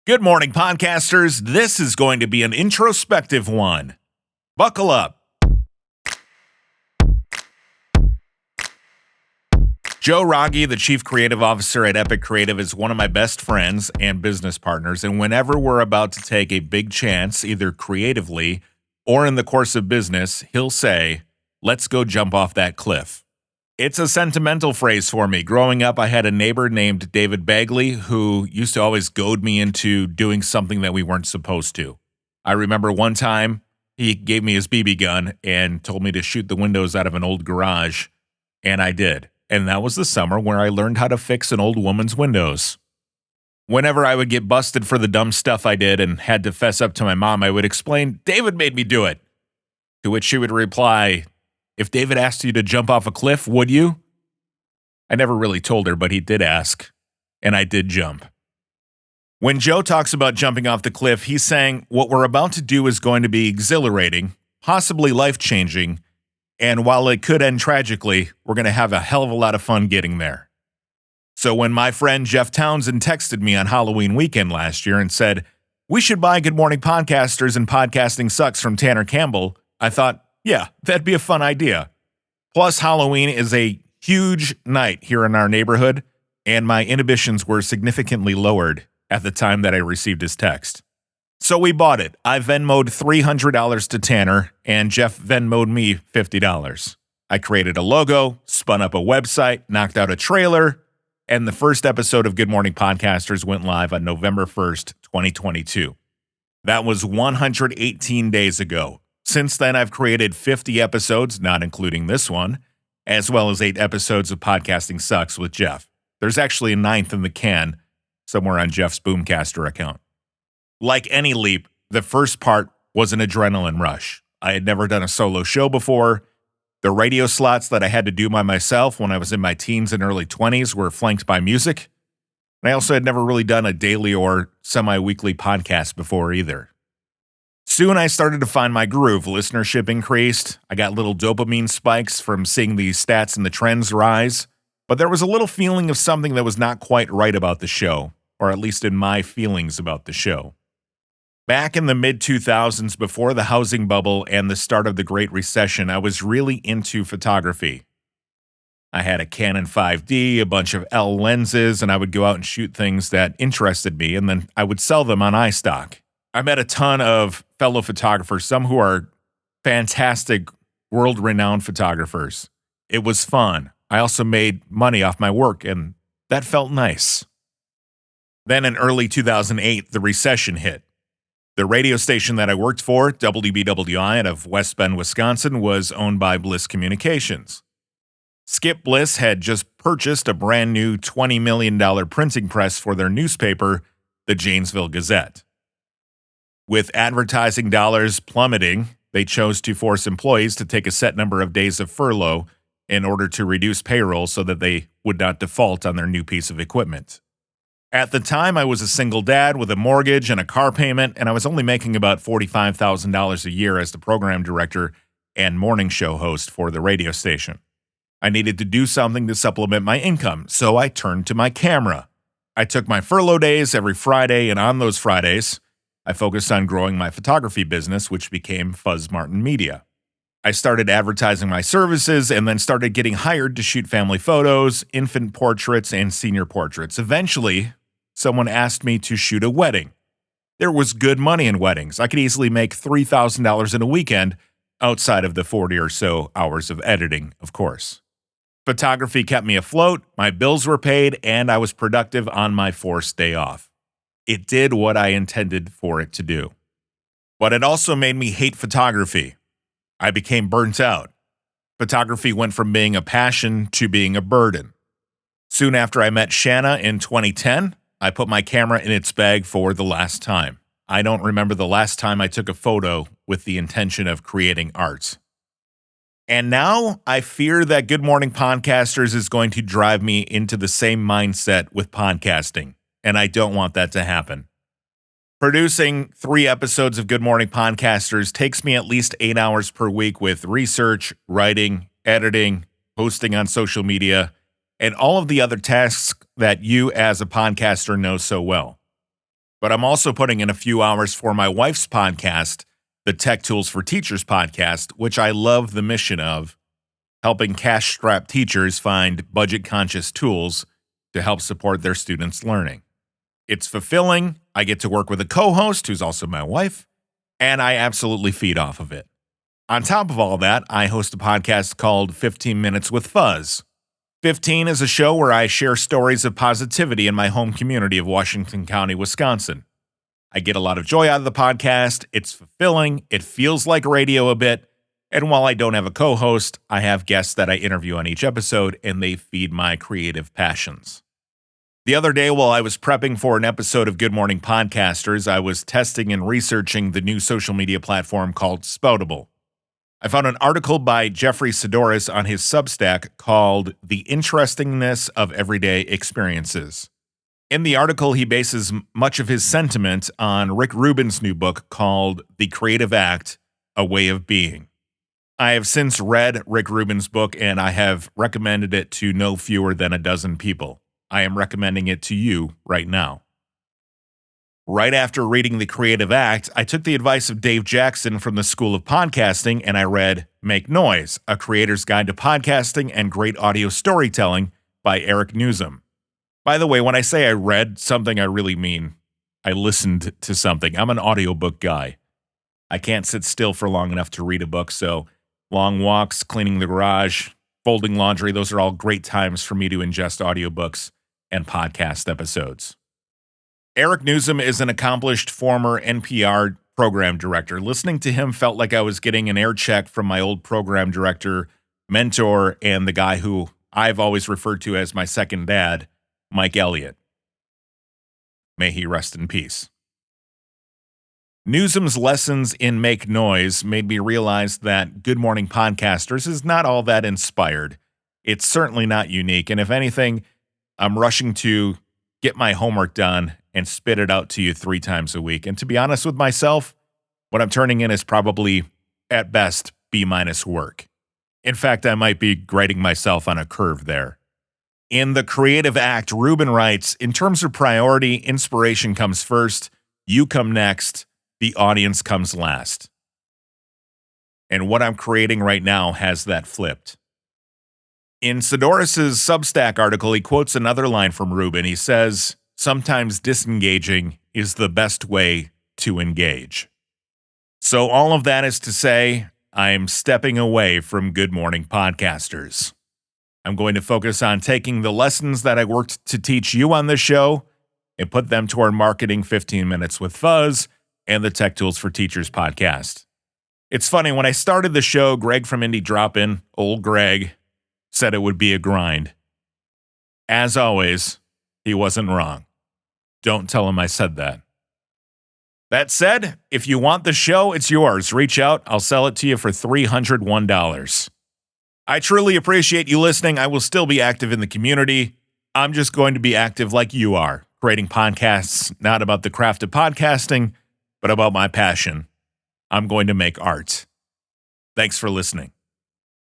Good morning, podcasters. This is going to be an introspective one. Buckle up. Joe Rogge, the Chief Creative Officer at Epic Creative, is one of my best friends and business partners. And whenever we're about to take a big chance, either creatively or in the course of business, he'll say, "Let's go jump off that cliff." It's a sentimental phrase for me. Growing up, I had a neighbor named David Bagley who used to always goad me into doing something that we weren't supposed to. I remember one time he gave me his BB gun and told me to shoot the windows out of an old garage, and I did. And that was the summer where I learned how to fix an old woman's windows. Whenever I would get busted for the dumb stuff I did and had to fess up to my mom, I would explain, "David made me do it." To which she would reply, "If David asked you to jump off a cliff, would you?" I never really told her, but he did ask, and I did jump. When Joe talks about jumping off the cliff, he's saying what we're about to do is going to be exhilarating, possibly life-changing, and while it could end tragically, we're going to have a hell of a lot of fun getting there. So when my friend Jeff Townsend texted me on Halloween weekend last year and said, "We should buy Good Morning Podcasters and Podcasting Sucks from Tanner Campbell," I thought, yeah, that'd be a fun idea. Plus, Halloween is a huge night here in our neighborhood, and my inhibitions were significantly lowered at the time that I received his text. So we bought it. I Venmo'd $300 to Tanner, and Jeff Venmo'd me $50. I created a logo, spun up a website, knocked out a trailer, and the first episode of Good Morning Podcasters went live on November 1st, 2022. That was 118 days ago. Since then, I've created 50 episodes, not including this one, as well as 8 episodes of Podcasting Sucks with Jeff. There's actually a 9th in the can somewhere on Jeff's Boomcaster account. Like any leap, the first part was an adrenaline rush. I had never done a solo show before. The radio slots that I had to do by myself when I was in my teens and early 20s were flanked by music. And I also had never really done a daily or semi-weekly podcast before either. Soon I started to find my groove. Listenership increased. I got little dopamine spikes from seeing the stats and the trends rise. But there was a little feeling of something that was not quite right about the show, or at least in my feelings about the show. Back in the mid-2000s, before the housing bubble and the start of the Great Recession, I was really into photography. I had a Canon 5D, a bunch of L lenses, and I would go out and shoot things that interested me, and then I would sell them on iStock. I met a ton of fellow photographers, some who are fantastic, world-renowned photographers. It was fun. I also made money off my work, and that felt nice. Then in early 2008, the recession hit. The radio station that I worked for, WBWI out of West Bend, Wisconsin, was owned by Bliss Communications. Skip Bliss had just purchased a brand new $20 million printing press for their newspaper, the Janesville Gazette. With advertising dollars plummeting, they chose to force employees to take a set number of days of furlough in order to reduce payroll so that they would not default on their new piece of equipment. At the time, I was a single dad with a mortgage and a car payment, and I was only making about $45,000 a year as the program director and morning show host for the radio station. I needed to do something to supplement my income, so I turned to my camera. I took my furlough days every Friday, and on those Fridays, I focused on growing my photography business, which became Fuzz Martin Media. I started advertising my services and then started getting hired to shoot family photos, infant portraits, and senior portraits. Eventually, someone asked me to shoot a wedding. There was good money in weddings. I could easily make $3,000 in a weekend outside of the 40 or so hours of editing, of course. Photography kept me afloat, my bills were paid, and I was productive on my forced day off. It did what I intended for it to do. But it also made me hate photography. I became burnt out. Photography went from being a passion to being a burden. Soon after I met Shanna in 2010, I put my camera in its bag for the last time. I don't remember the last time I took a photo with the intention of creating art. And now I fear that Good Morning Podcasters is going to drive me into the same mindset with podcasting, and I don't want that to happen. Producing 3 episodes of Good Morning Podcasters takes me at least 8 hours per week with research, writing, editing, posting on social media, and all of the other tasks that you as a podcaster know so well. But I'm also putting in a few hours for my wife's podcast, the Tech Tools for Teachers podcast, which I love the mission of, helping cash-strapped teachers find budget-conscious tools to help support their students' learning. It's fulfilling. I get to work with a co-host who's also my wife, and I absolutely feed off of it. On top of all that, I host a podcast called 15 Minutes with Fuzz. 15 is a show where I share stories of positivity in my home community of Washington County, Wisconsin. I get a lot of joy out of the podcast. It's fulfilling. It feels like radio a bit. And while I don't have a co-host, I have guests that I interview on each episode, and they feed my creative passions. The other day, while I was prepping for an episode of Good Morning Podcasters, I was testing and researching the new social media platform called Spoutable. I found an article by Jeffrey Sidoris on his Substack called The Interestingness of Everyday Experiences. In the article, he bases much of his sentiment on Rick Rubin's new book called The Creative Act, A Way of Being. I have since read Rick Rubin's book, and I have recommended it to no fewer than a dozen people. I am recommending it to you right now. Right after reading The Creative Act, I took the advice of Dave Jackson from the School of Podcasting, and I read Make Noise, A Creator's Guide to Podcasting and Great Audio Storytelling by Eric Nuzum. By the way, when I say I read something, I really mean I listened to something. I'm an audiobook guy. I can't sit still for long enough to read a book, so long walks, cleaning the garage, folding laundry, those are all great times for me to ingest audiobooks and podcast episodes. Eric Nuzum is an accomplished former NPR program director. Listening to him felt like I was getting an air check from my old program director, mentor, and the guy who I've always referred to as my second dad, Mike Elliott. May he rest in peace. Nuzum's lessons in Make Noise made me realize that Good Morning Podcasters is not all that inspired. It's certainly not unique, and if anything, I'm rushing to get my homework done and spit it out to you 3 times a week. And to be honest with myself, what I'm turning in is probably, at best, B- work. In fact, I might be grading myself on a curve there. In The Creative Act, Rubin writes, in terms of priority, inspiration comes first, you come next, the audience comes last. And what I'm creating right now has that flipped. In Sidoris' Substack article, he quotes another line from Rubin. He says, sometimes disengaging is the best way to engage. So all of that is to say, I'm stepping away from Good Morning Podcasters. I'm going to focus on taking the lessons that I worked to teach you on this show and put them toward marketing 15 Minutes with Fuzz and the Tech Tools for Teachers podcast. It's funny, when I started the show, Greg from Indie Drop-In, old Greg, said it would be a grind. As always, he wasn't wrong. Don't tell him I said that. That said, if you want the show, it's yours. Reach out. I'll sell it to you for $301. I truly appreciate you listening. I will still be active in the community. I'm just going to be active like you are, creating podcasts, not about the craft of podcasting, but about my passion. I'm going to make art. Thanks for listening.